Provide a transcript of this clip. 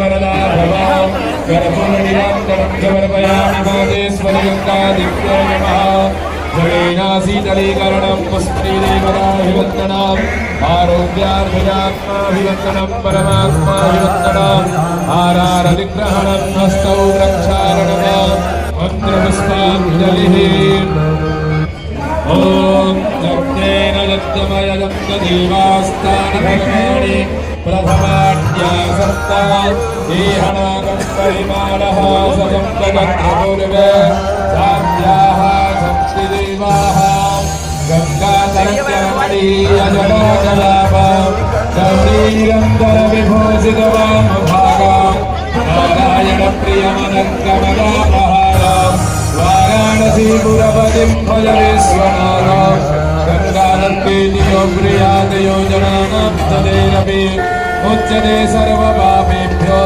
वरदा भव कर्पूरनिरान्तरं समर्पयामि मातेश्वरि गङ्गादिव्यै नमः जलेनाशीतलीकरणं पुष्पैरेवदाभिवन्दनम् आरोग्यार्जयात्माभिवन्दनं परमात्माभिवन्दनम् आरारनिग्रहणं हस्तौ प्रक्षालनम् मन्त्रपुष्पाञ्जलिः ॐ यज्ञेन यज्ञमयजन्तदेवास्तानभगवाणि प्रथमाढ्यासत्ता देहनागं परिमाणः सजं जगत्पूर्वे साध्याः शक्तिदेवाः गङ्गातरङ्गमणीयजलोजलाभ गौरीरन्तरविभूषितवामभागम् नारायणप्रियमनङ्गमदापहारम् वाराणसीपुरपतिं भज विश्वनाथं गङ्गानन्दीतियो प्रियातयो जनानां तदेरपि मुच्यते सर्वपापेभ्यो।